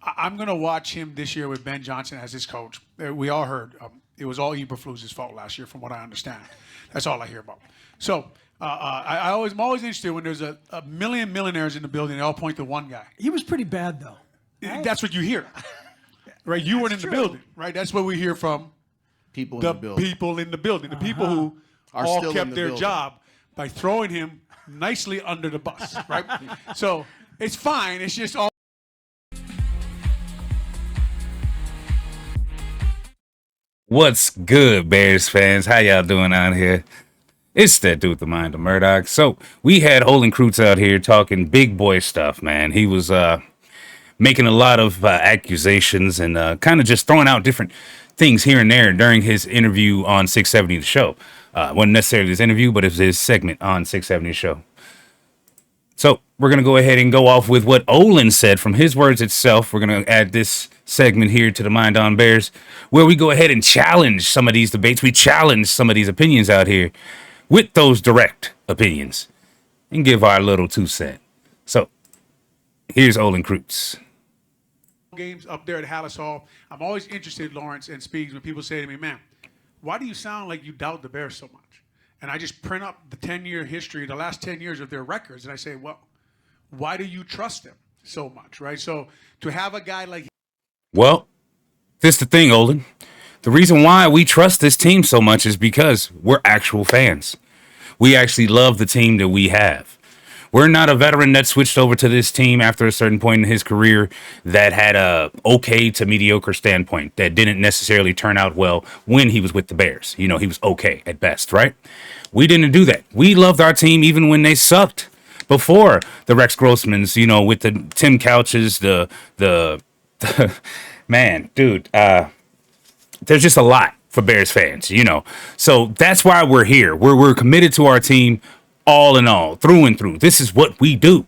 I'm going to watch him this year with Ben Johnson as his coach. We all heard it was all Eberflus's fault last year, from what I understand. That's all I hear about. So I'm always interested when there's a million millionaires in the building. They all point to one guy. He was pretty bad, though. Right? That's what you hear, right? You weren't in the building, right? That's what we hear from People the in the building. people in the building, the people who Are all still in kept the their building. job by throwing him nicely under the bus, right? So it's fine. It's just all. What's good, Bears fans? How y'all doing out here? It's that dude, the MindOfMurdock. So we had Olin Kreutz out here talking big boy stuff, man. He was making a lot of accusations and kind of just throwing out different things here and there during his interview on 670 The Show. Wasn't necessarily his interview, but it was his segment on 670 The Show. So we're going to go ahead and go off with what Olin said from his words itself. We're going to add this segment here to the MindOnBears, where we go ahead and challenge some of these debates. We challenge some of these opinions out here with those direct opinions and give our little 2 cents. So here's Olin Kreutz. Games up there at Hallis Hall. I'm always interested, Lawrence and Speaks, when people say to me, man, why do you sound like you doubt the Bears so much? And I just print up the 10-year history, the last 10 years of their records, and I say, well, why do you trust them so much, right? So to have a guy like... Well, this is the thing, Olin. The reason why we trust this team so much is because we're actual fans. We actually love the team that we have. We're not a veteran that switched over to this team after a certain point in his career that had a okay to mediocre standpoint that didn't necessarily turn out well when he was with the Bears. You know, he was okay at best, right? We didn't do that. We loved our team even when they sucked. Before the Rex Grossmans, you know, with the Tim Couches, the man, dude, there's just a lot for Bears fans, you know. So that's why we're here. We're committed to our team all in all, through and through. This is what we do.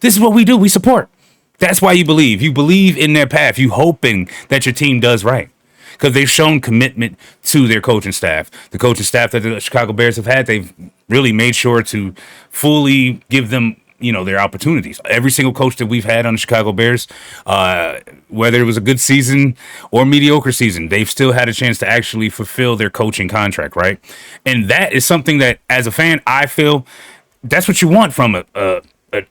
This is what we do. We support. That's why you believe. You believe in their path. You hoping that your team does right. Because they've shown commitment to their coaching staff. The coaching staff that the Chicago Bears have had, they've really made sure to fully give them, you know, their opportunities. Every single coach that we've had on the Chicago Bears, whether it was a good season or mediocre season, they've still had a chance to actually fulfill their coaching contract, right? And that is something that, as a fan, I feel that's what you want from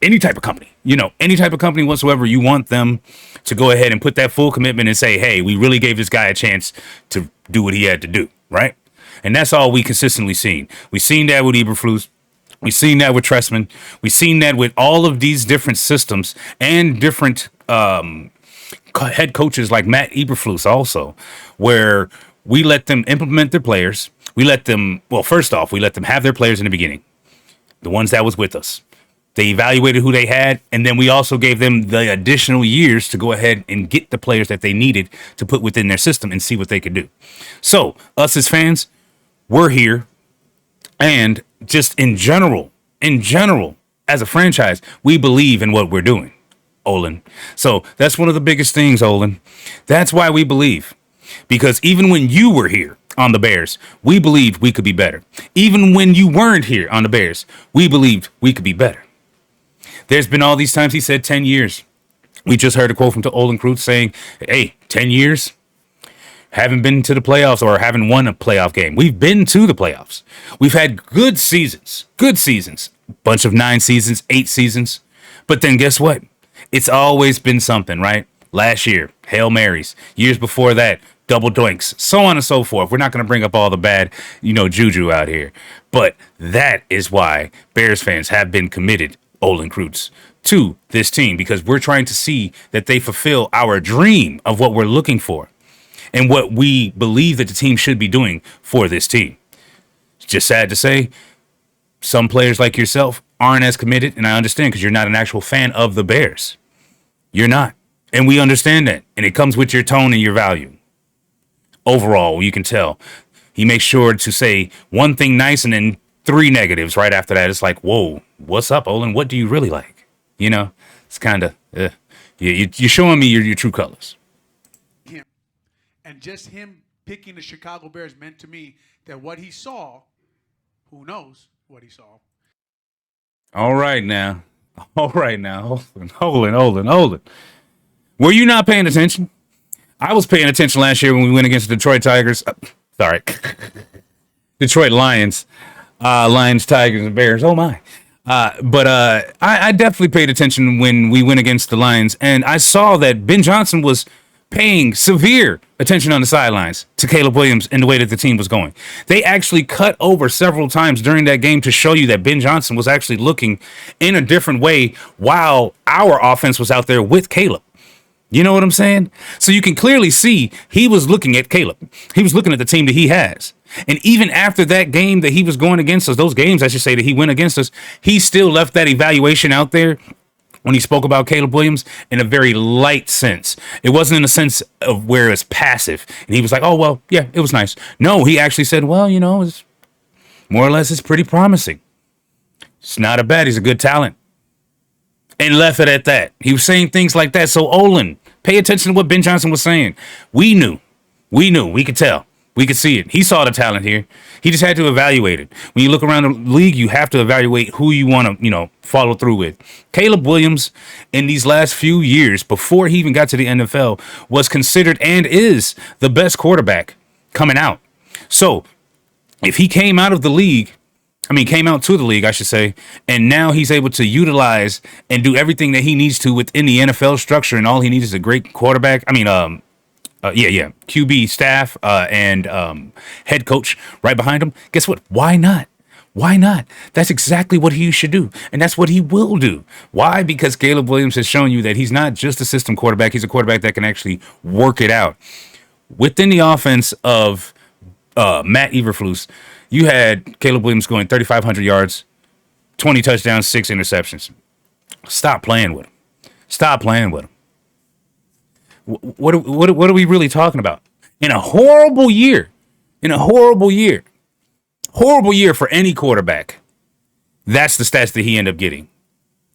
any type of company. You know, any type of company whatsoever, you want them to go ahead and put that full commitment and say, hey, we really gave this guy a chance to do what he had to do, right? And that's all we consistently seen. We've seen that with Eberflus. We've seen that with Tressman. We've seen that with all of these different systems and different head coaches like Matt Eberflus also, where we let them implement their players. We let them, well, first off, we let them have their players in the beginning, the ones that was with us. They evaluated who they had, and then we also gave them the additional years to go ahead and get the players that they needed to put within their system and see what they could do. So, us as fans, we're here. And just in general, as a franchise, we believe in what we're doing, Olin. So that's one of the biggest things, Olin. That's why we believe. Because even when you were here on the Bears, we believed we could be better. Even when you weren't here on the Bears, we believed we could be better. There's been all these times he said 10 years. We just heard a quote from Olin Kreutz saying, hey, 10 years? Haven't been to the playoffs or haven't won a playoff game. We've been to the playoffs. We've had good seasons. Bunch of 9 seasons, 8 seasons. But then guess what? It's always been something, right? Last year, Hail Marys. Years before that, double doinks, so on and so forth. We're not going to bring up all the bad, juju out here. But that is why Bears fans have been committed, Olin Kreutz, to this team, because we're trying to see that they fulfill our dream of what we're looking for and what we believe that the team should be doing for this team. It's just sad to say, some players like yourself aren't as committed, and I understand because you're not an actual fan of the Bears. You're not. And we understand that. And it comes with your tone and your value. Overall, you can tell. He makes sure to say one thing nice and then 3 negatives right after that. It's like, whoa, what's up, Olin? What do you really like? It's kind of, you're showing me your true colors. And just him picking the Chicago Bears meant to me that what he saw, who knows what he saw. All right now. Olin. Were you not paying attention? I was paying attention last year when we went against the Detroit Tigers. Sorry. Detroit Lions. Lions, Tigers, and Bears. Oh, my. But I definitely paid attention when we went against the Lions, and I saw that Ben Johnson was paying severe attention on the sidelines to Caleb Williams and the way that the team was going. They actually cut over several times during that game to show you that Ben Johnson was actually looking in a different way while our offense was out there with Caleb. You know what I'm saying? So you can clearly see he was looking at Caleb. He was looking at the team that he has. And even after that game that he was going against us, those games, I should say, that he went against us, he still left that evaluation out there when he spoke about Caleb Williams in a very light sense. It wasn't in a sense of where it's passive. And he was like, oh, well, yeah, it was nice. No, he actually said, well, you know, it's more or less it's pretty promising. It's not a bad. He's a good talent. And left it at that. He was saying things like that. So, Olin, pay attention to what Ben Johnson was saying. We knew. We could tell. We could see it. He saw the talent here. He just had to evaluate it. When you look around the league, you have to evaluate who you want to, you know, follow through with. Caleb Williams, in these last few years, before he even got to the NFL, was considered and is the best quarterback coming out. So, if he came out of the league, came out to the league, I should say, and now he's able to utilize and do everything that he needs to within the NFL structure, and all he needs is a great quarterback. QB staff and head coach right behind him. Guess what? Why not? Why not? That's exactly what he should do, and that's what he will do. Why? Because Caleb Williams has shown you that he's not just a system quarterback. He's a quarterback that can actually work it out. Within the offense of Matt Eberflus, you had Caleb Williams going 3,500 yards, 20 touchdowns, 6 interceptions. Stop playing with him. Stop playing with him. What are we really talking about? In a horrible year for any quarterback, that's the stats that he ended up getting.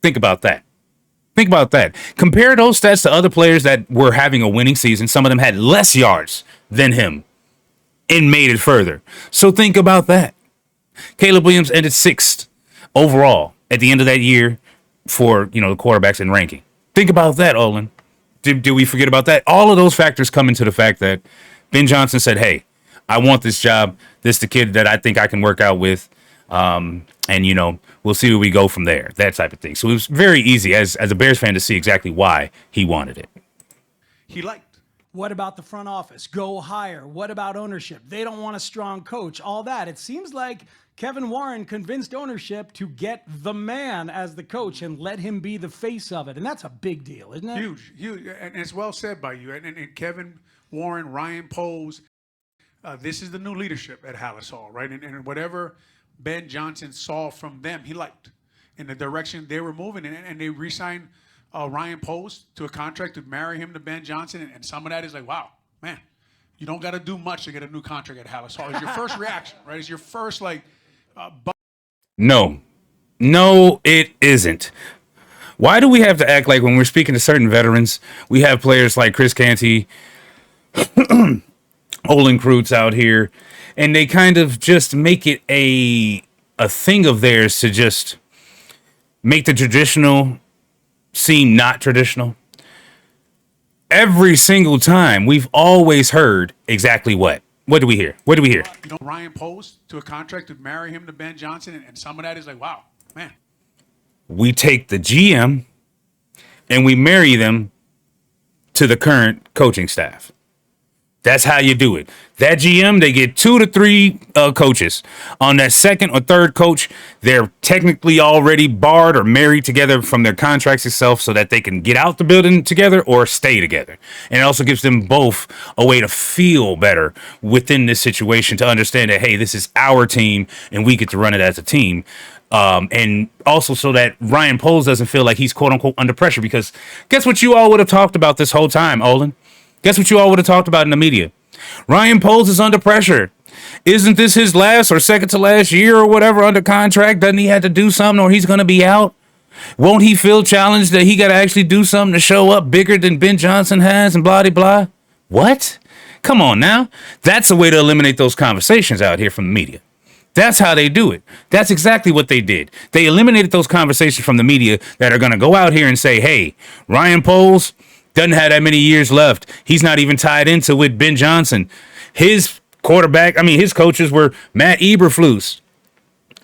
Think about that. Compare those stats to other players that were having a winning season. Some of them had less yards than him and made it further. So think about that. Caleb Williams ended 6th overall at the end of that year for, the quarterbacks in ranking. Think about that, Olin. Did we forget about that? All of those factors come into the fact that Ben Johnson said, hey, I want this job. This is the kid that I think I can work out with. And, we'll see where we go from there. That type of thing. So it was very easy as a Bears fan to see exactly why he wanted it. He liked. What about the front office? Go higher. What about ownership? They don't want a strong coach. All that. It seems like Kevin Warren convinced ownership to get the man as the coach and let him be the face of it. And that's a big deal, isn't it? Huge. And it's well said by you. And Kevin Warren, Ryan Poles, this is the new leadership at Hallis Hall, right? And whatever Ben Johnson saw from them, he liked in the direction they were moving. And they re-signed Ryan Poles to a contract to marry him to Ben Johnson. And some of that is like, wow, man, you don't got to do much to get a new contract at Hallis Hall. It's your first reaction, right? It's your first, No, it isn't. Why do we have to act like when we're speaking to certain veterans, we have players like Chris Canty, Olin Kreutz out here, and they kind of just make it a thing of theirs to just make the traditional seem not traditional? Every single time, we've always heard exactly what. What do we hear? Ryan Poles to a contract to marry him to Ben Johnson, and some of that is like, wow, man. We take the GM and we marry them to the current coaching staff. That's how you do it. That GM, they get 2 to 3 coaches. On that second or third coach, they're technically already barred or married together from their contracts itself so that they can get out the building together or stay together. And it also gives them both a way to feel better within this situation, to understand that, hey, this is our team and we get to run it as a team. And also so that Ryan Poles doesn't feel like he's quote unquote under pressure, because guess what you all would have talked about this whole time, Olin? Guess what you all would have talked about in the media? Ryan Poles is under pressure. Isn't this his last or second to last year or whatever under contract? Doesn't he have to do something or he's going to be out? Won't he feel challenged that he got to actually do something to show up bigger than Ben Johnson has and blah, blah, blah? What? Come on now. That's a way to eliminate those conversations out here from the media. That's how they do it. That's exactly what they did. They eliminated those conversations from the media that are going to go out here and say, hey, Ryan Poles, Doesn't have that many years left. He's not even tied into with Ben Johnson. His his coaches were Matt Eberflus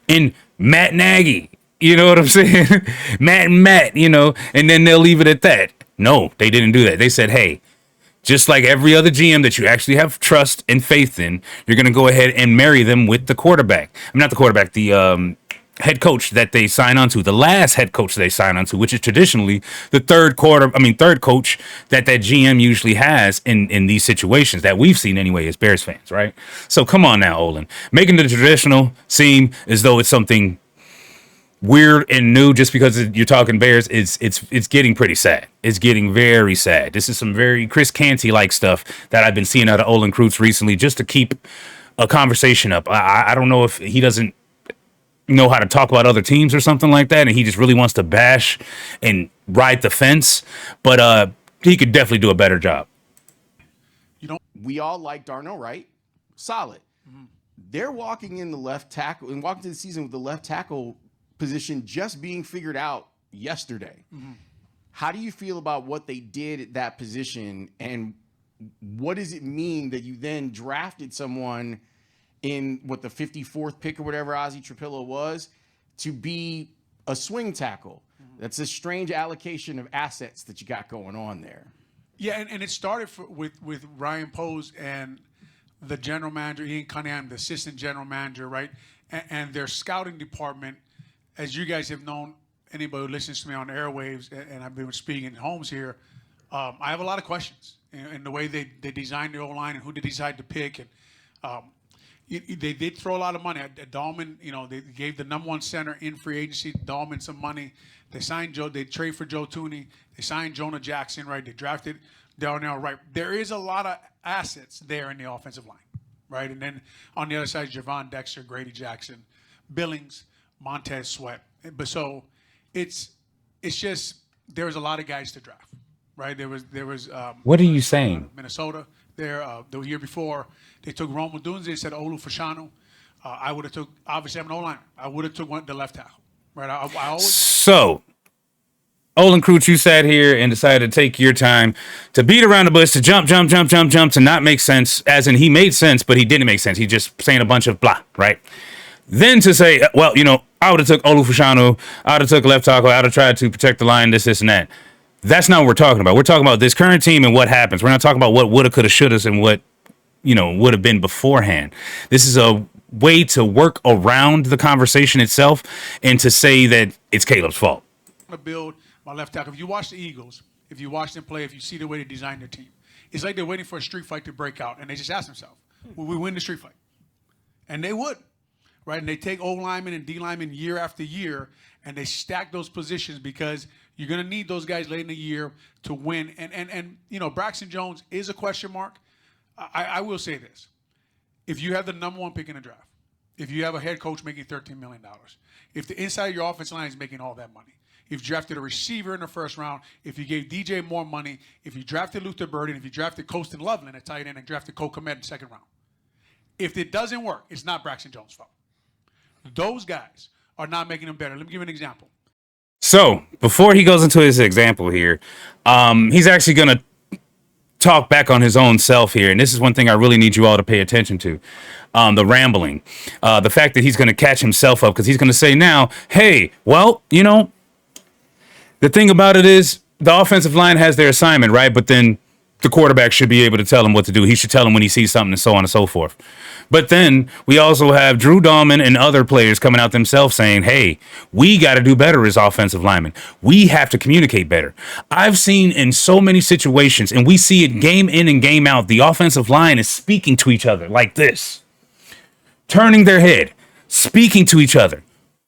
and Matt Nagy. You know what I'm saying? Matt and Matt, and then they'll leave it at that. No, they didn't do that. They said, hey, just like every other GM that you actually have trust and faith in, you're going to go ahead and marry them with the quarterback. Not the quarterback, the head coach that they sign on to, the last head coach they sign on to, which is traditionally the third coach that GM usually has in these situations that we've seen anyway as Bears fans, right? So come on now, Olin. Making the traditional seem as though it's something weird and new just because you're talking Bears, it's getting pretty sad. It's getting very sad. This is some very Chris Canty like stuff that I've been seeing out of Olin Kreutz recently just to keep a conversation up. I don't know if he doesn't know how to talk about other teams or something like that, and he just really wants to bash and ride the fence, but he could definitely do a better job. We all like Darnell, right? Solid. They're walking in the left tackle and walking to the season with the left tackle position just being figured out yesterday. How do you feel about what they did at that position, and what does it mean that you then drafted someone in the 54th pick or whatever Ozzie Trapillo was to be a swing tackle? That's a strange allocation of assets that you got going on there. Yeah, and it started with Ryan Post and the general manager, Ian Cunningham, the assistant general manager, right? And their scouting department, as you guys have known, anybody who listens to me on the airwaves, and I've been speaking in homes here, I have a lot of questions in the way they designed the O-line and who they decided to pick. And they did throw a lot of money. Dahlman, they gave the #1 center in free agency, Dahlman, some money. They signed Joe. They traded for Joe Tooney. They signed Jonah Jackson, right? They drafted Darnell Wright. There is a lot of assets there in the offensive line, right? And then on the other side, Javon Dexter, Grady Jackson, Billings, Montez Sweat. But so it's just there was a lot of guys to draft, right? There was What are you saying? Minnesota there the year before they took Rome Odunze. They said Olu Fashanu. I would have took, obviously I'm an O-liner. I would have took the left tackle, right? I always. So Olin Kreutz, you sat here and decided to take your time to beat around the bush, to jump, to not make sense, as in he made sense, but he didn't make sense. He just saying a bunch of blah, right? Then to say, well, I would have took Olu Fashanu, I would have took left tackle, I would have tried to protect the line, this, and that. That's not what we're talking about. We're talking about this current team and what happens. We're not talking about what woulda, coulda, shouldas, and what, would have been beforehand. This is a way to work around the conversation itself and to say that it's Caleb's fault. To build my left tackle. If you watch the Eagles, if you watch them play, if you see the way they design their team, it's like they're waiting for a street fight to break out, and they just ask themselves, will we win the street fight? And they would, right? And they take O linemen and D linemen year after year, and they stack those positions because you're going to need those guys late in the year to win. And Braxton Jones is a question mark. I will say this. If you have the #1 pick in the draft, if you have a head coach making $13 million, if the inside of your offensive line is making all that money, if you drafted a receiver in the first round, if you gave DJ more money, if you drafted Luther Burden, if you drafted Colston Loveland at tight end and drafted Cole Kmet in the second round, if it doesn't work, it's not Braxton Jones' fault. Those guys are not making them better. Let me give you an example. So before he goes into his example here, he's actually going to talk back on his own self here. And this is one thing I really need you all to pay attention to. The rambling, the fact that he's going to catch himself up because he's going to say now, hey, well, the thing about it is the offensive line has their assignment, right? But then the quarterback should be able to tell him what to do. He should tell him when he sees something and so on and so forth. But then we also have Drew Dahlman and other players coming out themselves saying, hey, we got to do better as offensive linemen. We have to communicate better. I've seen in so many situations, and we see it game in and game out, the offensive line is speaking to each other like this, turning their head, speaking to each other,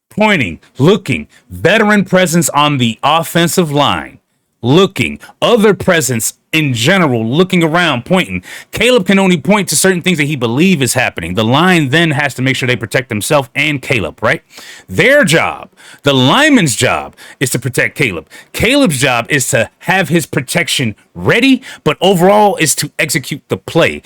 pointing, looking, veteran presence on the offensive line, looking, other presence in general, looking around, pointing. Caleb can only point to certain things that he believes is happening. The line then has to make sure they protect themselves and Caleb, right? Their job, the lineman's job, is to protect Caleb. Caleb's job is to have his protection ready, but overall is to execute the play.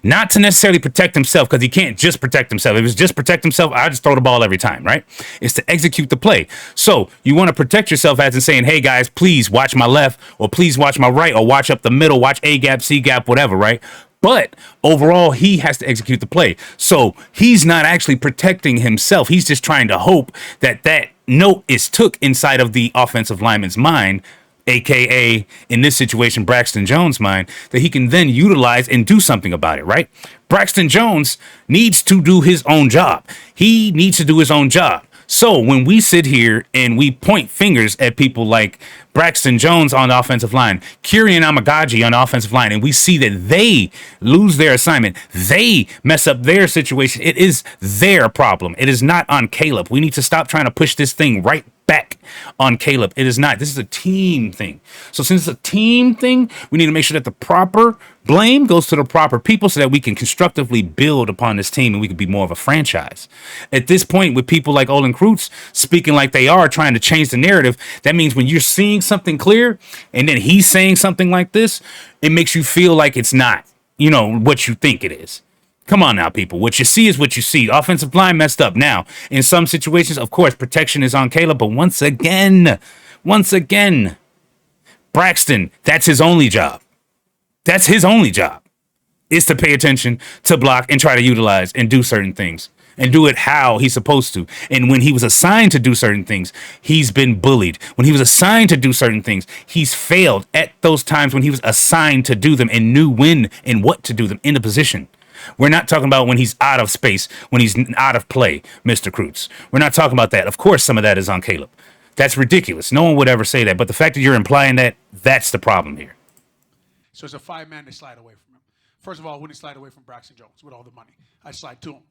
Not to necessarily protect himself, because he can't just protect himself. If it's just protect himself, I just throw the ball every time, right? It's to execute the play. So you want to protect yourself as in saying, hey guys, please watch my left, or please watch my right, or watch up the middle, watch A gap, C gap, whatever, right? But overall, he has to execute the play. So he's not actually protecting himself. He's just trying to hope that that note is took inside of the offensive lineman's mind, AKA, in this situation, Braxton Jones' mind, that he can then utilize and do something about it, right? Braxton Jones needs to do his own job. He needs to do his own job. So when we sit here and we point fingers at people like Braxton Jones on the offensive line, Kyrian Amagaji on the offensive line, and we see that they lose their assignment, they mess up their situation, it is their problem. It is not on Caleb. We need to stop trying to push this thing right back on Caleb. It is not. This is a team thing. So since it's a team thing, we need to make sure that the proper blame goes to the proper people so that we can constructively build upon this team and we can be more of a franchise. At this point, with people like Olin Kreutz speaking like they are trying to change the narrative, that means when you're seeing something clear and then he's saying something like this, it makes you feel like it's not, what you think it is. Come on now, people. What you see is what you see. Offensive line messed up. Now, in some situations, of course, protection is on Caleb. But once again, Braxton, that's his only job. That's his only job, is to pay attention, to block, and try to utilize and do certain things. And do it how he's supposed to. And when he was assigned to do certain things, he's been bullied. When he was assigned to do certain things, he's failed at those times when he was assigned to do them and knew when and what to do them in the position. We're not talking about when he's out of space, when he's out of play, Mr. Kreutz. We're not talking about that. Of course, some of that is on Caleb. That's ridiculous. No one would ever say that. But the fact that you're implying that, that's the problem here. So it's a 5-man to slide away from him. First of all, I wouldn't slide away from Braxton Jones with all the money. I'd slide to him.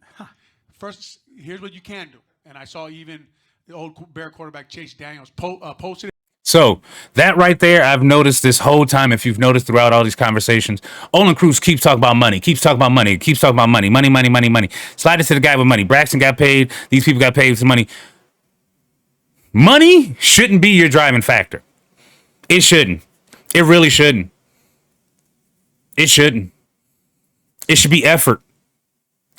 First, here's what you can do. And I saw even the old Bear quarterback Chase Daniels posted it. So that right there, I've noticed this whole time. If you've noticed throughout all these conversations, Olin Kreutz keeps talking about money, money. Slide it to the guy with money. Braxton got paid. These people got paid with money. Money shouldn't be your driving factor. It shouldn't. It really shouldn't. It shouldn't. It should be effort.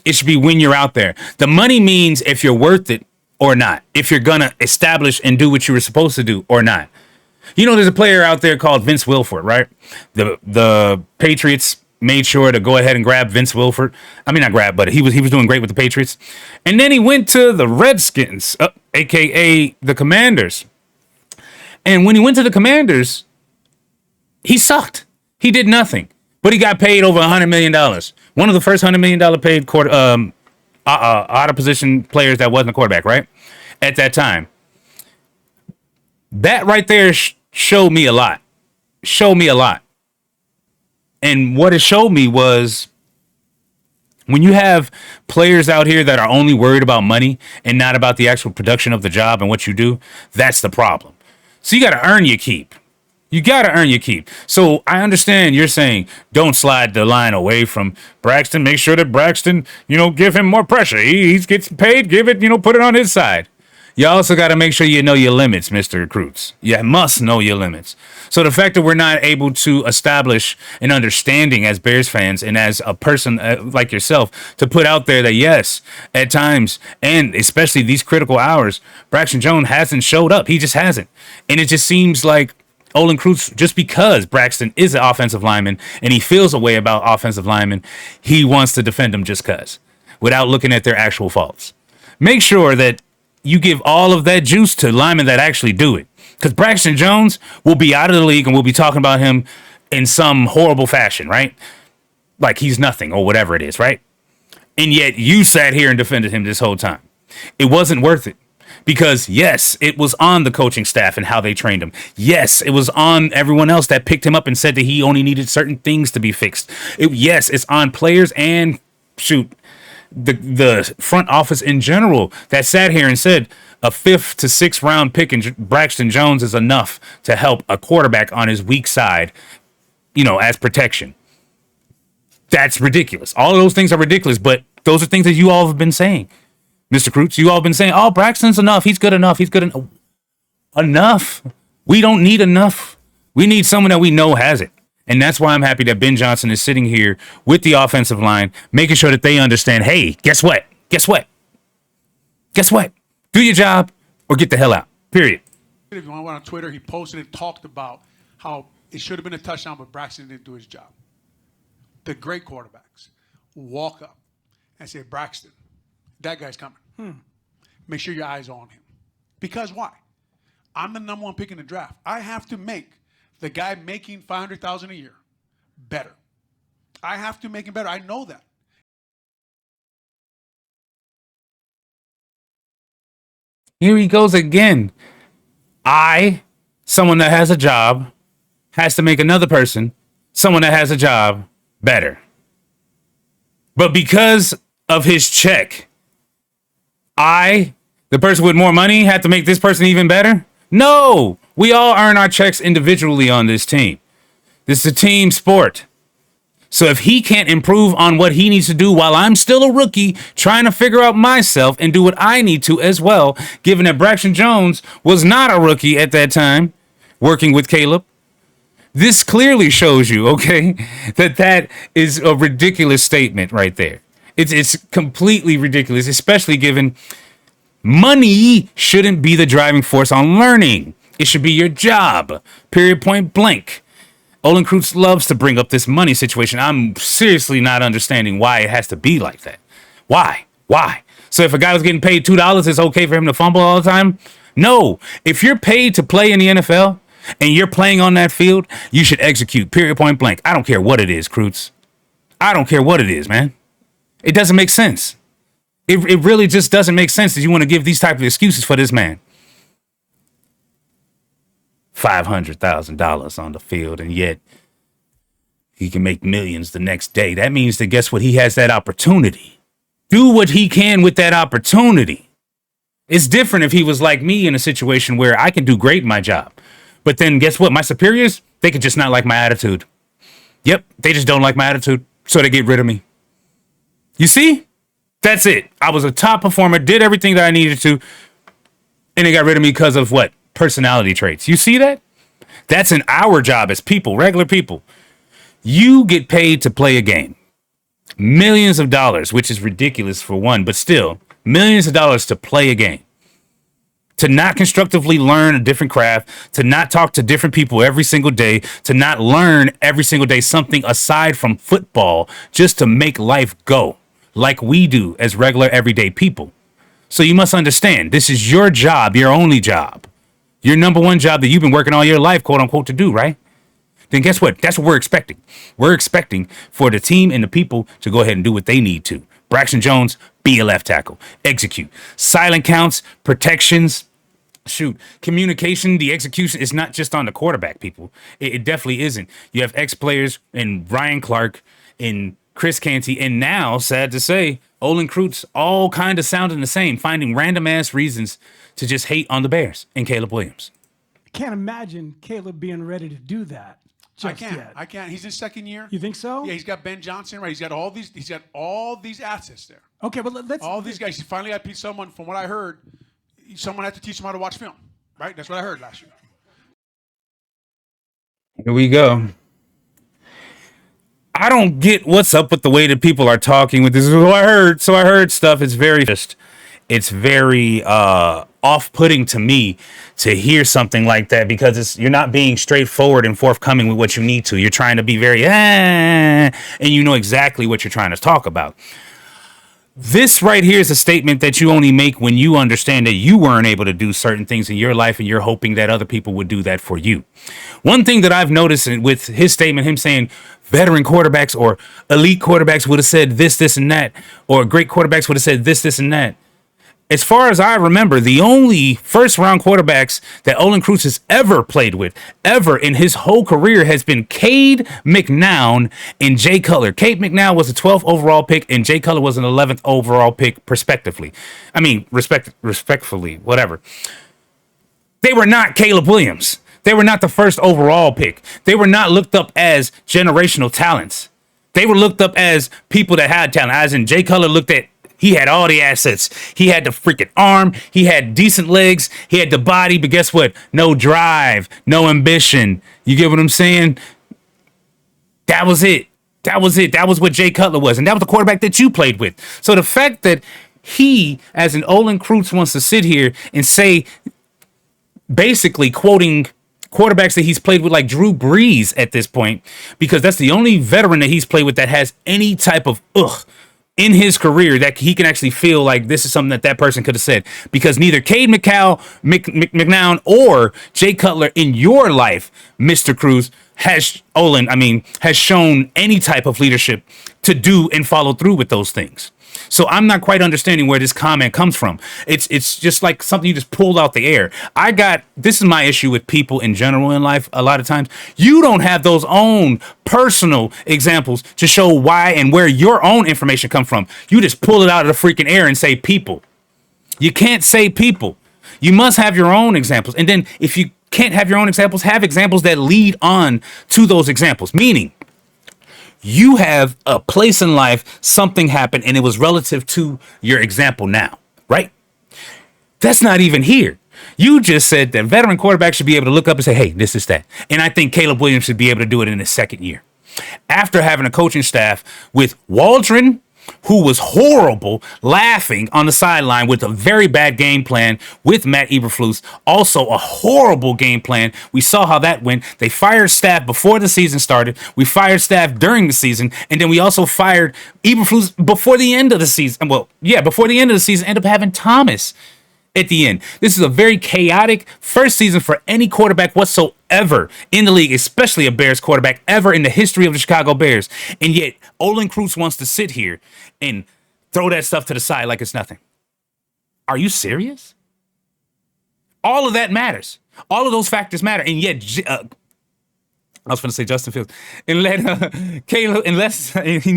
It should be when you're out there. The money means if you're worth it or not. If you're going to establish and do what you were supposed to do or not. There's a player out there called Vince Wilfork, right? The Patriots made sure to go ahead and grab Vince Wilfork. I mean, not grab, but he was doing great with the Patriots. And then he went to the Redskins, a.k.a. the Commanders. And when he went to the Commanders, he sucked. He did nothing. But he got paid over $100 million. One of the first $100 million paid out of position players that wasn't a quarterback, right? At that time. That right there showed me a lot. And what it showed me was when you have players out here that are only worried about money and not about the actual production of the job and what you do, that's the problem. So you got to earn your keep. So I understand you're saying don't slide the line away from Braxton. Make sure that Braxton, give him more pressure. He gets paid. Give it, put it on his side. You also got to make sure you know your limits, Mr. Kreutz. You must know your limits. So the fact that we're not able to establish an understanding as Bears fans and as a person like yourself to put out there that, yes, at times, and especially these critical hours, Braxton Jones hasn't showed up. He just hasn't. And it just seems like Olin Kreutz, just because Braxton is an offensive lineman and he feels a way about offensive linemen, he wants to defend them just because, without looking at their actual faults. Make sure that you give all of that juice to linemen that actually do it. Because Braxton Jones will be out of the league and we'll be talking about him in some horrible fashion, right? Like he's nothing or whatever it is, right? And yet you sat here and defended him this whole time. It wasn't worth it. Because, yes, it was on the coaching staff and how they trained him. Yes, it was on everyone else that picked him up and said that he only needed certain things to be fixed. Yes, it's on players and, the front office in general that sat here and said a 5th to 6th round pick in Braxton Jones is enough to help a quarterback on his weak side, as protection. That's ridiculous. All of those things are ridiculous, but those are things that you all have been saying. Mr. Kreutz, you all have been saying, oh, Braxton's enough. He's good enough. He's good enough. Enough? We don't need enough. We need someone that we know has it. And that's why I'm happy that Ben Johnson is sitting here with the offensive line, making sure that they understand, hey, guess what? Guess what? Guess what? Do your job or get the hell out. Period. If you want to go on Twitter, he posted and talked about how it should have been a touchdown, but Braxton didn't do his job. The great quarterbacks walk up and say, Braxton, that guy's coming. Make sure your eyes are on him. Because why? I'm the number 1 pick in the draft. I have to make the guy making $500,000 a year better. I have to make him better. I know that. Here he goes again. Someone that has a job, has to make another person, someone that has a job, better. But because of his check, the person with more money, had to make this person even better? No, we all earn our checks individually on this team. This is a team sport. So if he can't improve on what he needs to do while I'm still a rookie trying to figure out myself and do what I need to as well, given that Braxton Jones was not a rookie at that time working with Caleb, this clearly shows you, okay, that is a ridiculous statement right there. It's completely ridiculous, especially given money shouldn't be the driving force on learning. It should be your job, period, point blank. Olin Kreutz loves to bring up this money situation. I'm seriously not understanding why it has to be like that. Why? So if a guy was getting paid $2, it's okay for him to fumble all the time? No. If you're paid to play in the NFL and you're playing on that field, you should execute, period, point blank. I don't care what it is, Kreutz. I don't care what it is, man. It doesn't make sense. It really just doesn't make sense that you want to give these type of excuses for this man. $500,000 on the field, and yet he can make millions the next day. That means that, guess what? He has that opportunity. Do what he can with that opportunity. It's different if he was like me in a situation where I can do great in my job. But then guess what? My superiors, they could just not like my attitude. Yep, they just don't like my attitude, so they get rid of me. You see? That's it. I was a top performer, did everything that I needed to, and they got rid of me because of what? Personality traits. You see that? That's in our job as people, regular people. You get paid to play a game. Millions of dollars, which is ridiculous for one, but still, millions of dollars to play a game. To not constructively learn a different craft, to not talk to different people every single day, to not learn every single day something aside from football, just to make life go like we do as regular everyday people. So you must understand, this is your job, your only job. Your number one job that you've been working all your life, quote unquote, to do, right? Then guess what? That's what we're expecting. We're expecting for the team and the people to go ahead and do what they need to. Braxton Jones, be a left tackle. Execute. Silent counts, protections. Shoot, communication, the execution is not just on the quarterback, people. It definitely isn't. You have ex-players in Ryan Clark, in Chris CANTY, and now, sad to say, Olin Kreutz, all kind of sounding the same, finding random-ass reasons to just hate on the Bears and Caleb Williams. I can't imagine Caleb being ready to do that just yet. I can't. He's in second year. You think so? Yeah, he's got Ben Johnson, right? He's got all these assets there. Okay, but let's... All these guys. He finally got someone, from what I heard, someone had to teach him how to watch film, right? That's what I heard last year. Here we go. I don't get what's up with the way that people are talking with this. So I heard stuff. It's very off-putting to me to hear something like that, because you're not being straightforward and forthcoming with what you need to. You're trying to be very, and you know exactly what you're trying to talk about. This right here is a statement that you only make when you understand that you weren't able to do certain things in your life and you're hoping that other people would do that for you. One thing that I've noticed with his statement, him saying veteran quarterbacks or elite quarterbacks would have said this, and that, or great quarterbacks would have said this, and that. as far as I remember, the only first-round quarterbacks that Olin Kreutz has ever played with, ever in his whole career, has been Cade McNown and Jay Cutler. Cade McNown was a 12th overall pick, and Jay Cutler was an 11th overall pick, respectively. Respectfully, whatever. They were not Caleb Williams. They were not the first overall pick. They were not looked up as generational talents. They were looked up as people that had talent. As in, Jay Cutler looked at, he had all the assets. He had the freaking arm. He had decent legs. He had the body, but guess what? No drive, no ambition. You get what I'm saying? That was it. That was it. That was what Jay Cutler was. And that was the quarterback that you played with. So the fact that he, as an Olin Kreutz, wants to sit here and say, basically quoting quarterbacks that he's played with like Drew Brees at this point, because that's the only veteran that he's played with that has any type of in his career that he can actually feel like this is something that that person could have said, because neither Cade McNown or Jay Cutler in your life, Mr. Cruz, has shown any type of leadership to do and follow through with those things. So I'm not quite understanding where this comment comes from. It's just like something you just pulled out the air. This is my issue with people in general in life. A lot of times you don't have those own personal examples to show why and where your own information comes from. You just pull it out of the freaking air and say people. You can't say people. You must have your own examples. And then if you can't have your own examples, have examples that lead on to those examples. Meaning, you have a place in life, something happened, and it was relative to your example now, right? That's not even here. You just said that veteran quarterbacks should be able to look up and say, hey, this is that. And I think Caleb Williams should be able to do it in his second year. After having a coaching staff with Waldron, who was horrible, laughing on the sideline with a very bad game plan, with Matt Eberflus, also a horrible game plan. We saw how that went. They fired staff before the season started. We fired staff during the season. And then we also fired Eberflus before the end of the season. Before the end of the season, ended up having Thomas at the end. This is a very chaotic first season for any quarterback whatsoever in the league, especially a Bears quarterback ever in the history of the Chicago Bears. And yet Olin Kreutz wants to sit here and throw that stuff to the side like it's nothing. Are you serious? All of that matters. All of those factors matter. And yet, I was going to say Justin Fields, and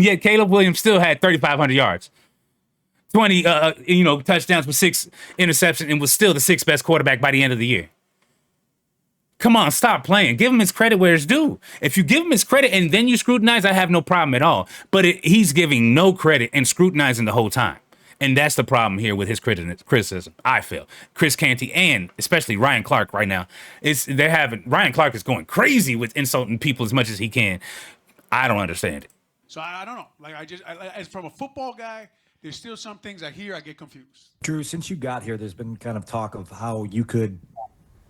yet Caleb Williams still had 3,500 yards. 20 touchdowns with 6 interceptions, and was still the 6th best quarterback by the end of the year. Come on, stop playing. Give him his credit where it's due. If you give him his credit and then you scrutinize, I have no problem at all. But he's giving no credit and scrutinizing the whole time. And that's the problem here with his criticism, I feel. Chris Canty and especially Ryan Clark right now. Ryan Clark is going crazy with insulting people as much as he can. I don't understand it. So I don't know. Like as from a football guy, there's still some things I hear, I get confused. Drew, since you got here, there's been kind of talk of how you could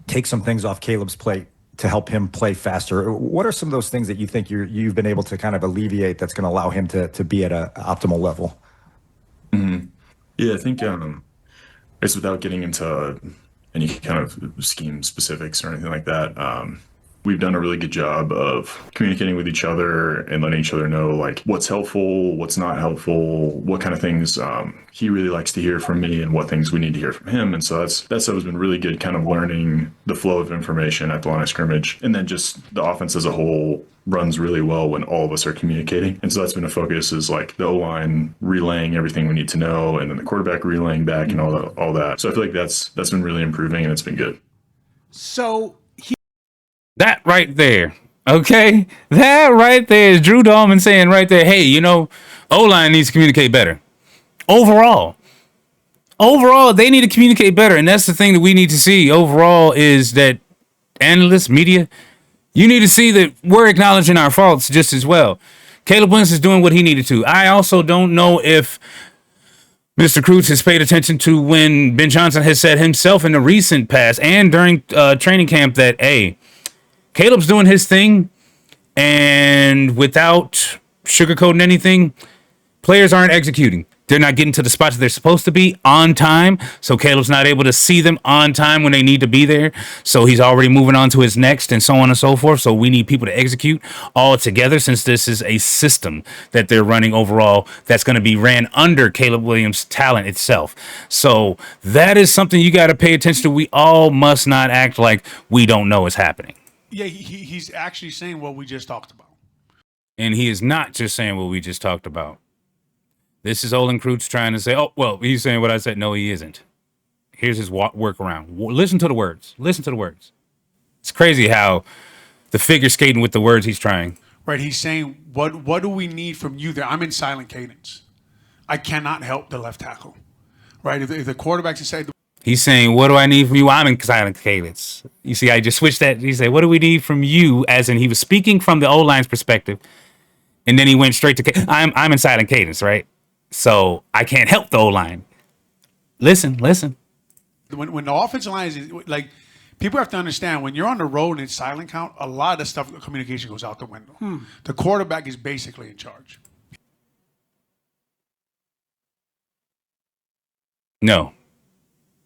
take some things off Caleb's plate to help him play faster. What are some of those things that you think you've been able to kind of alleviate that's going to allow him to be at an optimal level? Mm-hmm. Yeah, I think it's without getting into any kind of scheme specifics or anything like that. We've done a really good job of communicating with each other and letting each other know like what's helpful, what's not helpful, what kind of things he really likes to hear from me and what things we need to hear from him. And so that stuff has been really good, kind of learning the flow of information at the line of scrimmage. And then just the offense as a whole runs really well when all of us are communicating. And so that's been a focus, is like the O-line relaying everything we need to know, and then the quarterback relaying back and all that. So I feel like that's been really improving, and it's been good. So that right there, okay? That right there is Drew Dahlman saying right there, hey, O-line needs to communicate better. Overall, they need to communicate better, and that's the thing that we need to see overall, is that analysts, media, you need to see that we're acknowledging our faults just as well. Caleb Williams is doing what he needed to. I also don't know if Mr. Kreutz has paid attention to when Ben Johnson has said himself in the recent past and during training camp that, hey, Caleb's doing his thing, and without sugarcoating anything, players aren't executing. They're not getting to the spots they're supposed to be on time. So Caleb's not able to see them on time when they need to be there. So he's already moving on to his next and so on and so forth. So we need people to execute all together, since this is a system that they're running overall that's going to be ran under Caleb Williams' talent itself. So that is something you got to pay attention to. We all must not act like we don't know what's happening. Yeah, he's actually saying what we just talked about. And he is not just saying what we just talked about. This is Olin Kreutz trying to say, oh, well, he's saying what I said. No, he isn't. Here's his workaround. Listen to the words. Listen to the words. It's crazy how the figure skating with the words he's trying. Right, he's saying, what do we need from you there? I'm in silent cadence. I cannot help the left tackle. Right, if the quarterback's inside the... He's saying, what do I need from you? I'm in silent cadence. You see, I just switched that. He said, what do we need from you? As in, he was speaking from the O-line's perspective. And then he went straight to, I'm in silent cadence, right? So I can't help the O-line. Listen. When the offensive line is, like, people have to understand, when you're on the road and it's silent count, a lot of stuff, communication goes out the window. The quarterback is basically in charge. No.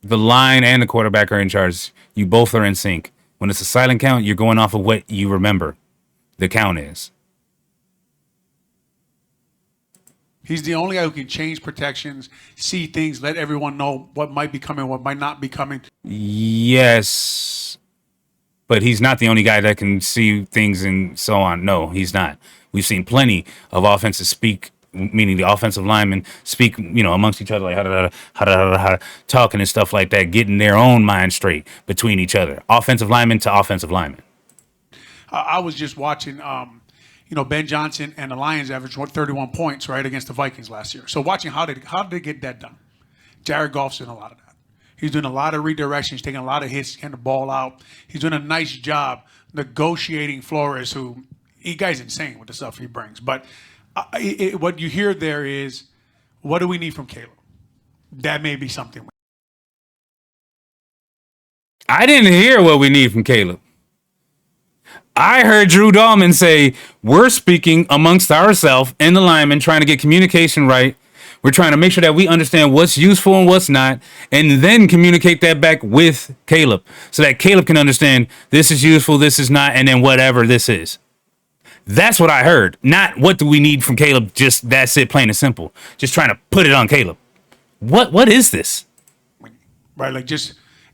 The line and the quarterback are in charge. You both are in sync. When it's a silent count, you're going off of what you remember the count is. He's the only guy who can change protections, see things, let everyone know what might be coming, what might not be coming. Yes, but he's not the only guy that can see things and so on. No, he's not. We've seen plenty of offenses speak, meaning the offensive linemen speak, amongst each other, like how talking and stuff like that, getting their own mind straight between each other. Offensive lineman to offensive lineman. I was just watching, Ben Johnson and the Lions averaged 31 points, right, against the Vikings last year. So watching how did they get that done? Jared Goff's doing a lot of that. He's doing a lot of redirection. He's taking a lot of hits, getting the ball out. He's doing a nice job negotiating Flores, he guy's insane with the stuff he brings. But what you hear there is, what do we need from Caleb? That may be something. I didn't hear what we need from Caleb. I heard Drew Dahlman say, we're speaking amongst ourselves and the linemen, trying to get communication right. We're trying to make sure that we understand what's useful and what's not, and then communicate that back with Caleb so that Caleb can understand this is useful, this is not, and then whatever this is. That's what I heard. Not what do we need from Caleb, just that's it, plain and simple. Just trying to put it on Caleb. What is this? Right,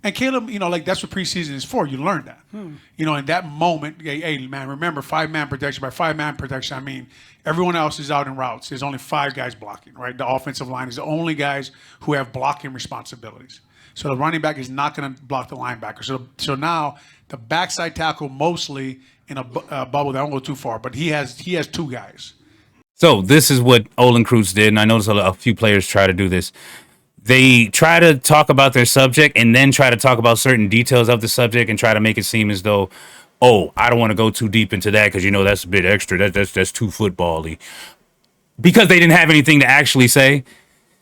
and Caleb, that's what preseason is for. You learn that. In that moment, hey, man, remember, 5-man protection. By 5-man protection, I mean everyone else is out in routes. There's only 5 guys blocking, right? The offensive line is the only guys who have blocking responsibilities. So the running back is not going to block the linebacker. So now the backside tackle mostly in a bubble. That won't go too far, but he has 2 guys. So this is what Olin Kreutz did, and I noticed a few players try to do this. They try to talk about their subject and then try to talk about certain details of the subject and try to make it seem as though, I don't want to go too deep into that because, that's a bit extra. That's too football-y. Because they didn't have anything to actually say.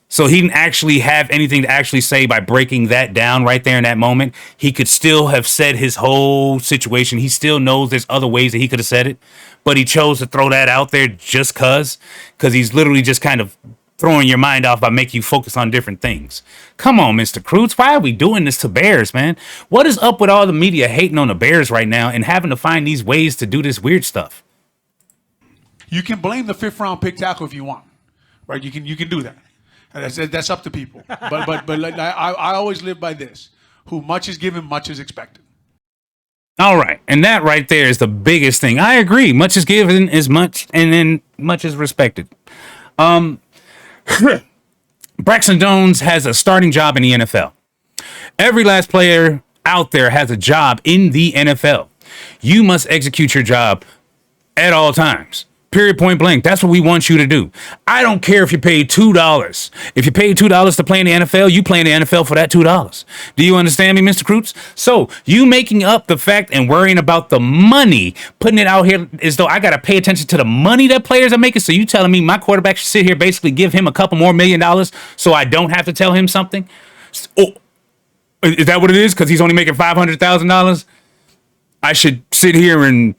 So he didn't actually have anything to actually say by breaking that down right there in that moment. He could still have said his whole situation. He still knows there's other ways that he could have said it. But he chose to throw that out there just because he's literally just kind of throwing your mind off by making you focus on different things. Come on, Mr. Kreutz. Why are we doing this to Bears, man? What is up with all the media hating on the Bears right now and having to find these ways to do this weird stuff? You can blame the 5th-round pick tackle if you want, right? You can do that. That's up to people. But I always live by this: who much is given, much is expected. All right, and that right there is the biggest thing. I agree. Much is given is much, and then much is respected. Braxton Jones has a starting job in the NFL. Every last player out there has a job in the NFL. You must execute your job at all times. Period, point blank. That's what we want you to do. I don't care if you paid $2. If you paid $2 to play in the NFL, you play in the NFL for that $2. Do you understand me, Mr. Kreutz? So you making up the fact and worrying about the money, putting it out here as though I got to pay attention to the money that players are making. So you telling me my quarterback should sit here, basically give him a couple more $1 million so I don't have to tell him something? Oh, is that what it is? Because he's only making $500,000? I should sit here and,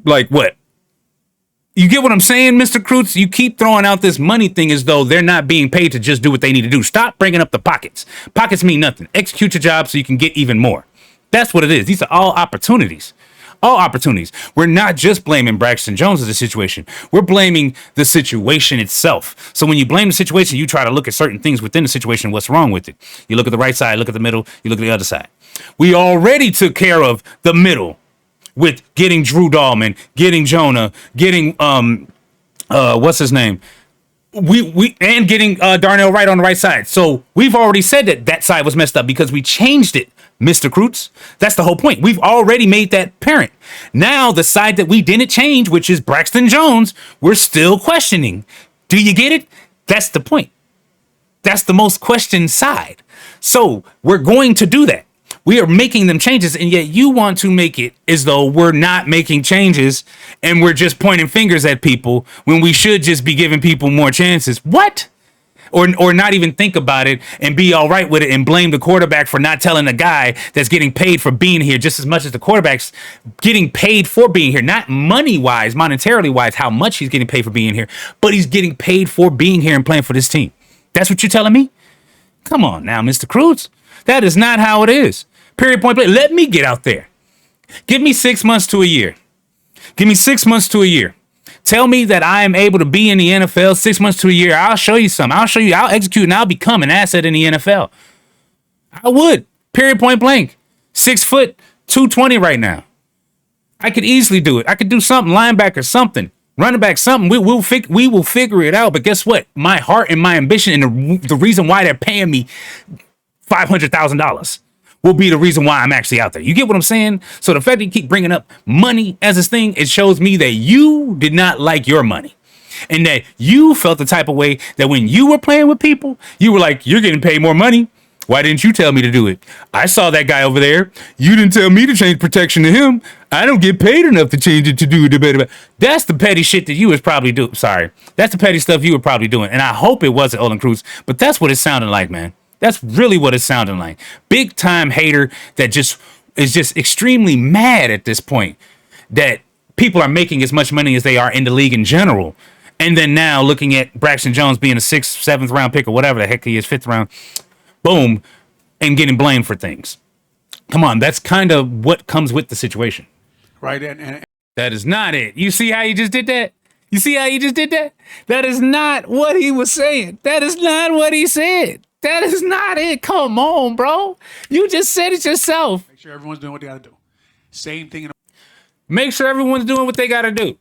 like, what? You get what I'm saying, Mr. Kreutz? You keep throwing out this money thing as though they're not being paid to just do what they need to do. Stop bringing up the pockets. Pockets mean nothing. Execute your job so you can get even more. That's what it is. These are all opportunities. All opportunities. We're not just blaming Braxton Jones as a situation. We're blaming the situation itself. So when you blame the situation, you try to look at certain things within the situation, what's wrong with it. You look at the right side, look at the middle, you look at the other side. We already took care of the middle with getting Drew Dahlman, getting Jonah, getting what's his name? We and getting Darnell Wright on the right side. So we've already said that that side was messed up because we changed it, Mr. Kreutz. That's the whole point. We've already made that apparent. Now the side that we didn't change, which is Braxton Jones, we're still questioning. Do you get it? That's the point. That's the most questioned side. So we're going to do that. We are making them changes, and yet you want to make it as though we're not making changes and we're just pointing fingers at people when we should just be giving people more chances. What? Or not even think about it and be all right with it and blame the quarterback for not telling the guy that's getting paid for being here just as much as the quarterback's getting paid for being here. Not money-wise, monetarily-wise, how much he's getting paid for being here, but he's getting paid for being here and playing for this team. That's what you're telling me? Come on now, Mr. Kreutz. That is not how it is. Period, point blank. Let me get out there. Give me 6 months to a year. Give me 6 months to a year. Tell me that I am able to be in the NFL 6 months to a year. I'll show you something. I'll show you. I'll execute and I'll become an asset in the NFL. I would. Period, point blank. 6 foot, 220 right now. I could easily do it. I could do something, linebacker, something, running back, something. We will figure it out. But guess what? My heart and my ambition and the reason why they're paying me $500,000 will be the reason why I'm actually out there. You get what I'm saying? So the fact that you keep bringing up money as this thing, it shows me that you did not like your money. And that you felt the type of way that when you were playing with people, you were like, you're getting paid more money. Why didn't you tell me to do it? I saw that guy over there. You didn't tell me to change protection to him. I don't get paid enough to change it to do it. That's the petty shit that you was probably doing. Sorry. That's the petty stuff you were probably doing. And I hope it wasn't Olin Kreutz, but that's what it sounded like, man. That's really what it sounded like. Big time hater that is just extremely mad at this point that people are making as much money as they are in the league in general. And then now looking at Braxton Jones being a 6th, 7th round pick or whatever the heck he is, 5th round, boom, and getting blamed for things. Come on, that's kind of what comes with the situation. Right, and that is not it. You see how he just did that? You see how he just did that? That is not what he was saying. That is not what he said. That is not it. Come on, bro. You just said it yourself. make sure everyone's doing what they got to do. Same thing. Make sure everyone's doing what they got to do.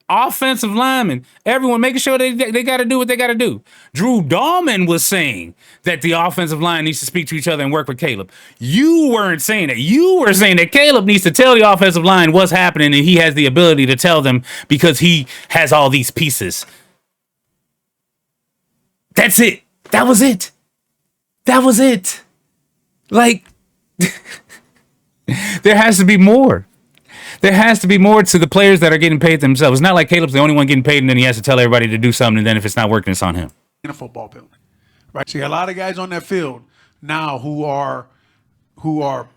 Offensive linemen, everyone making sure they got to do what they got to do. Drew Dahlman was saying that the offensive line needs to speak to each other and work with Caleb. You weren't saying that. You were saying that Caleb needs to tell the offensive line what's happening and he has the ability to tell them because he has all these pieces. That's it. That was it. That was it. Like, there has to be more. There has to be more to the players that are getting paid themselves. It's not like Caleb's the only one getting paid and then he has to tell everybody to do something and then if it's not working, it's on him. In a football building, right? See, a lot of guys on that field now who are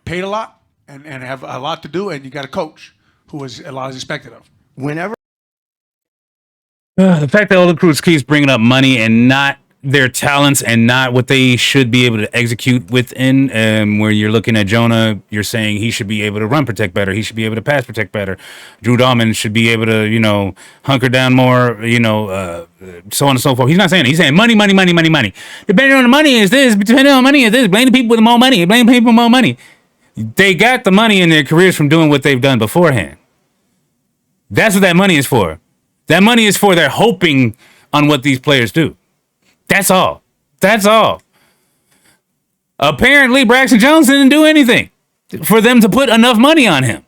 paid a lot and have a lot to do, and you got a coach who is a lot is expected of. Whenever The fact that Olin Kreutz keeps bringing up money and not their talents and not what they should be able to execute within, where you're looking at Jonah, you're saying he should be able to run protect better. He should be able to pass protect better. Drew Dahlman should be able to, hunker down more, so on and so forth. He's not saying it. He's saying money, money, money, money, money. Depending on the money is this, depending on money is this. Blame the people with more money. Blame people with more money. They got the money in their careers from doing what they've done beforehand. That's what that money is for. That money is for their hoping on what these players do. That's all. That's all. Apparently, Braxton Jones didn't do anything for them to put enough money on him.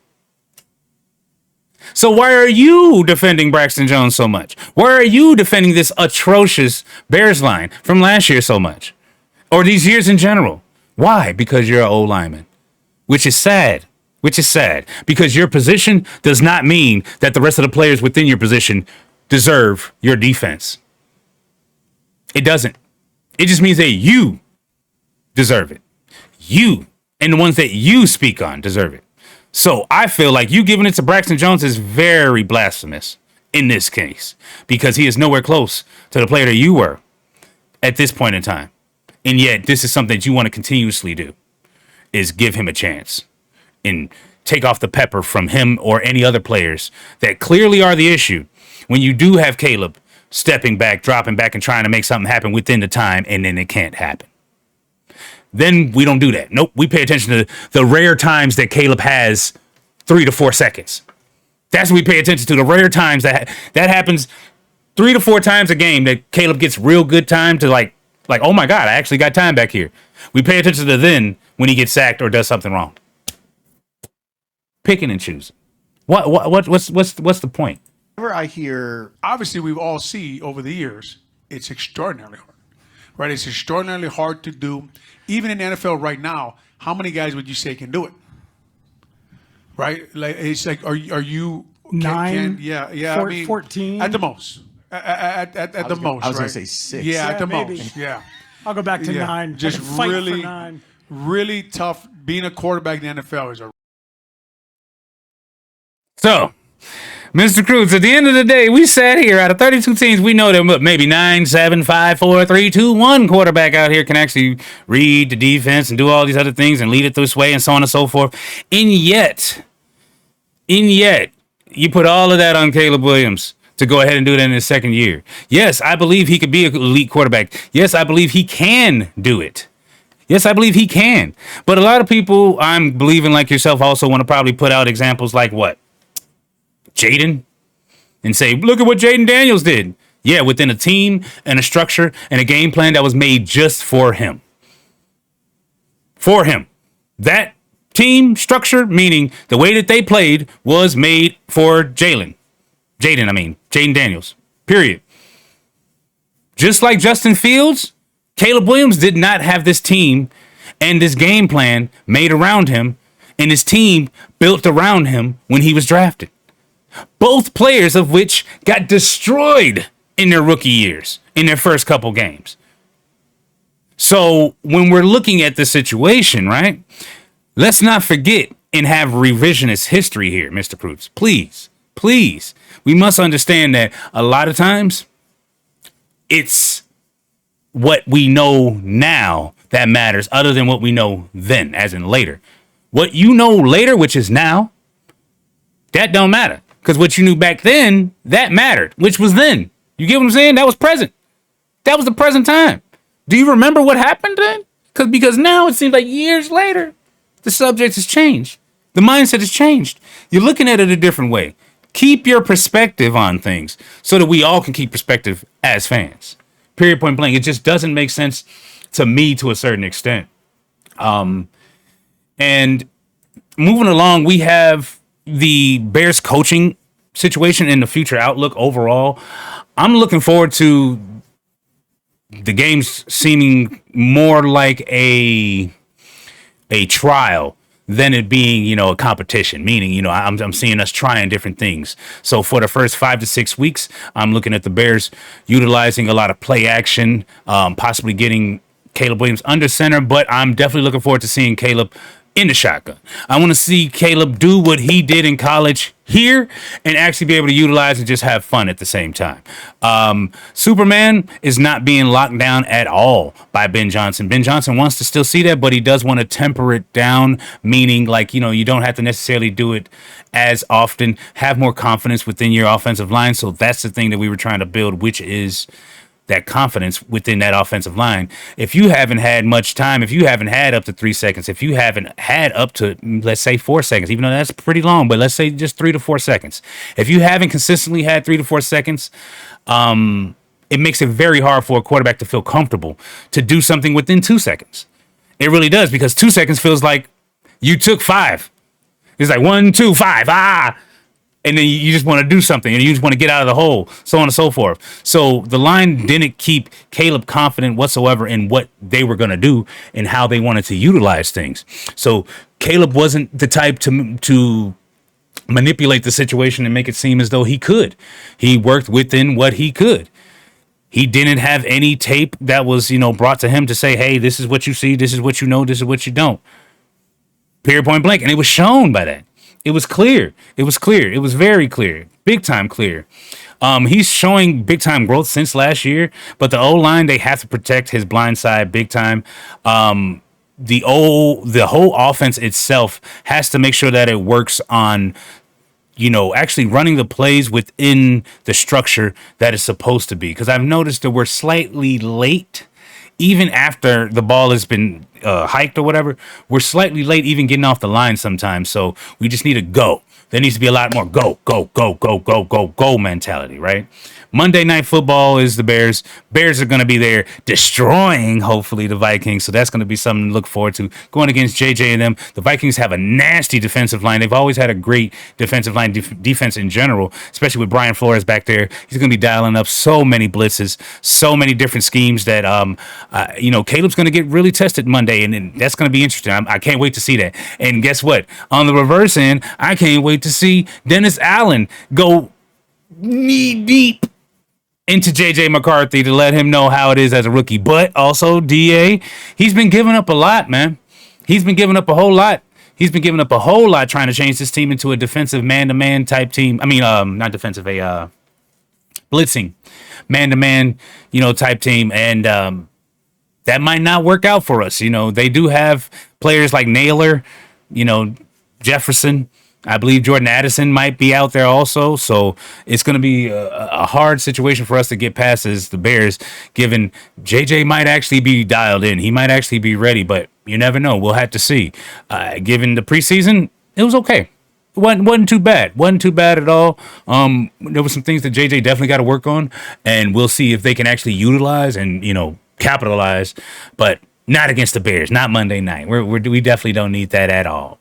So why are you defending Braxton Jones so much? Why are you defending this atrocious Bears line from last year so much? Or these years in general? Why? Because you're an O-lineman. Which is sad. Which is sad. Because your position does not mean that the rest of the players within your position deserve your defense. It doesn't. It just means that you deserve it. You and the ones that you speak on deserve it. So I feel like you giving it to Braxton Jones is very blasphemous. in this case, because he is nowhere close to the player that you were at this point in time. And yet this is something that you want to continuously do, is give him a chance and take off the pepper from him or any other players that clearly are the issue. When you do have Caleb stepping back, dropping back, and trying to make something happen within the time, and then it can't happen, then we don't do that. Nope. We pay attention to the rare times that Caleb has 3 to 4 seconds. That's what we pay attention to. The rare times that happens 3 to 4 times a game that Caleb gets real good time to like, oh my God, I actually got time back here. We pay attention to then when he gets sacked or does something wrong. Picking and choosing. What's the point? Whenever I hear, Obviously, we've all seen over the years, it's extraordinarily hard, right? It's extraordinarily hard to do. Even in the NFL right now, how many guys would you say can do it? Right? Like, it's like, are you 9? Yeah. 14? At the most. At the most. I was right? gonna say 6. Yeah, at Yeah, the maybe. most. Yeah. I'll go back to 9. Just I can fight for really, 9. really tough. Being a quarterback in the NFL is a. So, Mr. Kreutz, at the end of the day, we sat here out of 32 teams. We know that maybe 9, 7, 5, 4, 3, 2, 1 quarterback out here can actually read the defense and do all these other things and lead it this way and so on and so forth. And yet, you put all of that on Caleb Williams to go ahead and do that in his second year. Yes, I believe he could be an elite quarterback. Yes, I believe he can do it. Yes, I believe he can. But a lot of people, I'm believing like yourself, also want to probably put out examples like what? Jaden? And say, look at what Jaden Daniels did. Yeah, within a team and a structure and a game plan that was made just for him. For him. That team structure, meaning the way that they played, was made for Jaden Daniels. Period. Just like Justin Fields, Caleb Williams did not have this team and this game plan made around him and his team built around him when he was drafted. Both players of which got destroyed in their rookie years, in their first couple games. So when we're looking at the situation, right, let's not forget and have revisionist history here, Mr. Kreutz. Please. We must understand that a lot of times it's what we know now that matters other than what we know then, as in later. What you know later, which is now, that don't matter. Because what you knew back then, that mattered, which was then. You get what I'm saying? That was present. That was the present time. Do you remember what happened then? Because now it seems like years later, the subject has changed. The mindset has changed. You're looking at it a different way. Keep your perspective on things so that we all can keep perspective as fans. Period, point blank. It just doesn't make sense to me to a certain extent. And moving along, we have the Bears coaching situation and the future outlook overall. I'm looking forward to the games seeming more like a trial than it being, a competition, meaning, I'm seeing us trying different things. So for the first 5 to 6 weeks, I'm looking at the Bears utilizing a lot of play action, possibly getting Caleb Williams under center, but I'm definitely looking forward to seeing Caleb in the shotgun. I want to see Caleb do what he did in college here and actually be able to utilize and just have fun at the same time. Superman is not being locked down at all by Ben Johnson. Ben Johnson wants to still see that, but he does want to temper it down, meaning you don't have to necessarily do it as often. Have more confidence within your offensive line. So that's the thing that we were trying to build, which is that confidence within that offensive line. If you haven't had much time, if you haven't had up to 3 seconds, if you haven't had up to, let's say, 4 seconds, even though that's pretty long, but let's say just 3 to 4 seconds. If you haven't consistently had 3 to 4 seconds, it makes it very hard for a quarterback to feel comfortable to do something within 2 seconds. It really does, because 2 seconds feels like you took 5. It's like 1, 2, 5, and then you just want to do something and you just want to get out of the hole, so on and so forth. So the line didn't keep Caleb confident whatsoever in what they were going to do and how they wanted to utilize things. So Caleb wasn't the type to manipulate the situation and make it seem as though he could. He worked within what he could. He didn't have any tape that was, brought to him to say, hey, this is what you see, this is what you know, this is what you don't. Period, point blank. And it was shown by that. It was clear. It was clear. It was very clear. Big time clear. He's showing big time growth since last year, but the O-line, they have to protect his blind side big time. The whole offense itself has to make sure that it works on, actually running the plays within the structure that it's supposed to be. Because I've noticed that we're slightly late, even after the ball has been hiked or whatever. We're slightly late even getting off the line sometimes. So we just need to go. There needs to be a lot more go, go, go, go, go, go, go mentality, right? Monday Night Football is the Bears. Bears are going to be there destroying, hopefully, the Vikings. So that's going to be something to look forward to. Going against JJ and them. The Vikings have a nasty defensive line. They've always had a great defensive line defense in general, especially with Brian Flores back there. He's going to be dialing up so many blitzes, so many different schemes that, Caleb's going to get really tested Monday. And that's going to be interesting. I can't wait to see that. And guess what? On the reverse end, I can't wait to see Dennis Allen go knee deep into JJ McCarthy to let him know how it is as a rookie. But also DA, he's been giving up a lot, man. He's been giving up a whole lot. He's been giving up a whole lot trying to change this team into a defensive man-to-man type team. I mean, not defensive, blitzing man-to-man, type team. And that might not work out for us. They do have players like Naylor, Jefferson. I believe Jordan Addison might be out there also. So it's going to be a hard situation for us to get past as the Bears, given JJ might actually be dialed in. He might actually be ready, but you never know. We'll have to see. Given the preseason, it was okay. It wasn't too bad. Wasn't too bad at all. There were some things that JJ definitely got to work on, and we'll see if they can actually utilize and, capitalize, but not against the Bears, not Monday night. We definitely don't need that at all.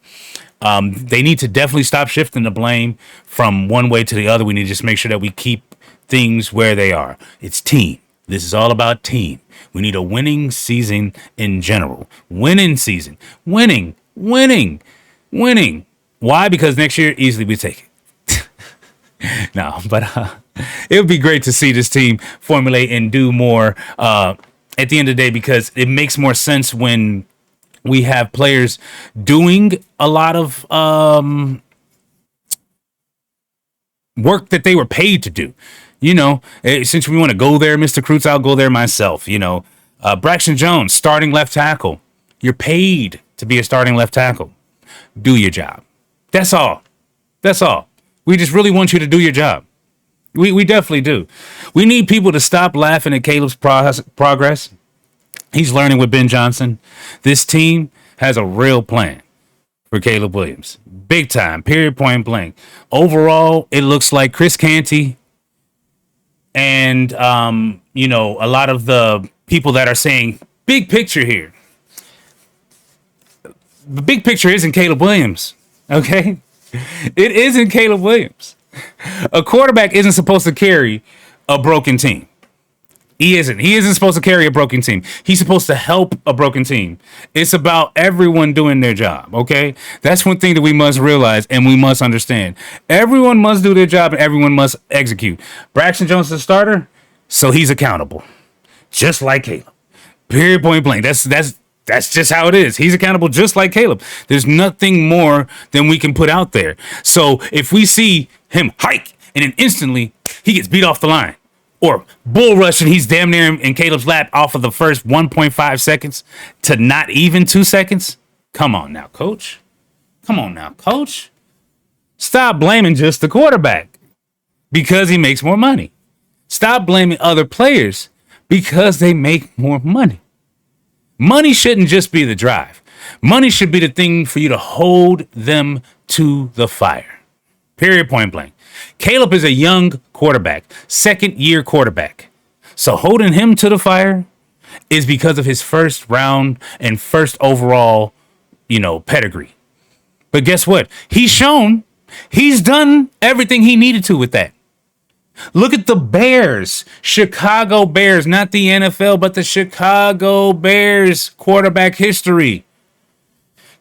They need to definitely stop shifting the blame from one way to the other. We need to just make sure that we keep things where they are. It's team. This is all about team. We need a winning season in general. Winning season. Winning. Why? Because next year, easily we take it. No, but it would be great to see this team formulate and do more at the end of the day, because it makes more sense when we have players doing a lot of work that they were paid to do. Since we want to go there, Mr. Kreutz, I'll go there myself. Braxton Jones, starting left tackle. You're paid to be a starting left tackle. Do your job. That's all. We just really want you to do your job. We definitely do. We need people to stop laughing at Caleb's progress. He's learning with Ben Johnson. This team has a real plan for Caleb Williams. Big time, period, point blank. Overall, it looks like Chris Canty and, a lot of the people that are saying big picture here. The big picture isn't Caleb Williams, okay? It isn't Caleb Williams. A quarterback isn't supposed to carry a broken team. He isn't supposed to carry a broken team. He's supposed to help a broken team. It's about everyone doing their job, okay? That's one thing that we must realize and we must understand. Everyone must do their job and everyone must execute. Braxton Jones is a starter, so he's accountable. Just like Caleb. Period, point blank. That's just how it is. He's accountable just like Caleb. There's nothing more than we can put out there. So if we see him hike and then instantly he gets beat off the line, or bull rush and he's damn near in Caleb's lap off of the first 1.5 seconds to not even 2 seconds. Come on now, coach. Stop blaming just the quarterback because he makes more money. Stop blaming other players because they make more money. Money shouldn't just be the drive. Money should be the thing for you to hold them to the fire. Period, point blank. Caleb is a young quarterback, second-year quarterback. So holding him to the fire is because of his first round and first overall, pedigree. But guess what? He's done everything he needed to with that. Look at the Bears, Chicago Bears, not the NFL, but the Chicago Bears quarterback history.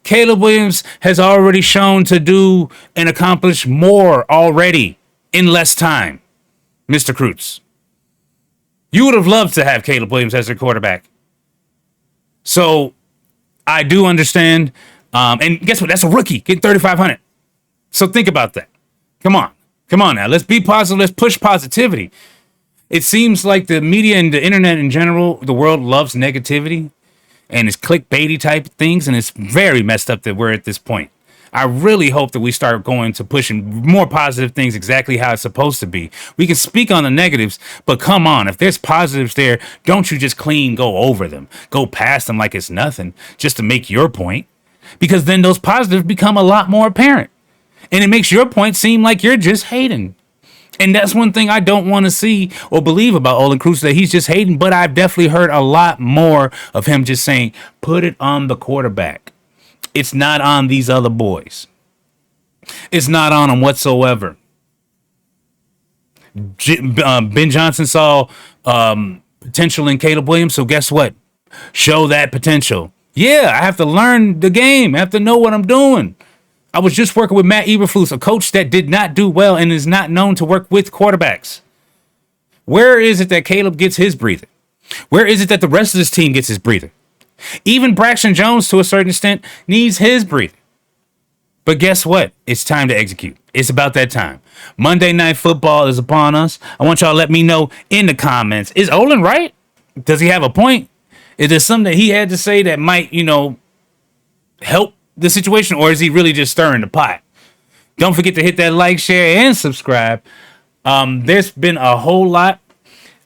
Caleb Williams has already shown to do and accomplish more already in less time. Mr. Kreutz, you would have loved to have Caleb Williams as your quarterback. So I do understand. And guess what? That's a rookie getting $3,500. So think about that. Come on now. Let's be positive. Let's push positivity. It seems like the media and the internet in general, the world loves negativity and it's clickbaity type things, and it's very messed up that we're at this point. I really hope that we start going to pushing more positive things exactly how it's supposed to be. We can speak on the negatives, but come on, if there's positives there, don't you just go over them, go past them like it's nothing just to make your point, because then those positives become a lot more apparent and it makes your point seem like you're just hating. And that's one thing I don't want to see or believe about Olin Kreutz, that he's just hating, but I've definitely heard a lot more of him just saying, put it on the quarterback. It's not on these other boys. It's not on them whatsoever. Ben Johnson saw potential in Caleb Williams, so guess what? Show that potential. Yeah, I have to learn the game. I have to know what I'm doing. I was just working with Matt Eberflus, a coach that did not do well and is not known to work with quarterbacks. Where is it that Caleb gets his breather? Where is it that the rest of this team gets his breather? Even Braxton Jones, to a certain extent, needs his breather. But guess what? It's time to execute. It's about that time. Monday Night Football is upon us. I want y'all to let me know in the comments. Is Olin right? Does he have a point? Is there something that he had to say that might, help the situation, or is he really just stirring the pot? Don't forget to hit that like, share, and subscribe. There's been a whole lot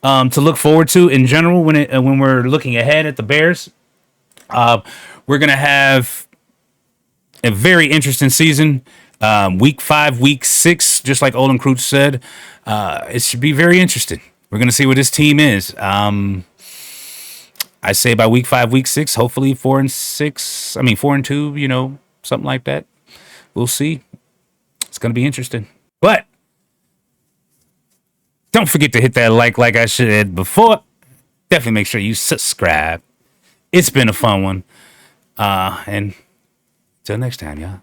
to look forward to in general when we're looking ahead at the Bears. We're gonna have a very interesting season. Week 5, week 6, just like Olin Kreutz said, it should be very interesting. We're gonna see what this team is. I say by week 5, week 6, hopefully 4 and 6. 4 and 2, something like that. We'll see. It's gonna be interesting. But don't forget to hit that like I said before. Definitely make sure you subscribe. It's been a fun one. And till next time, y'all.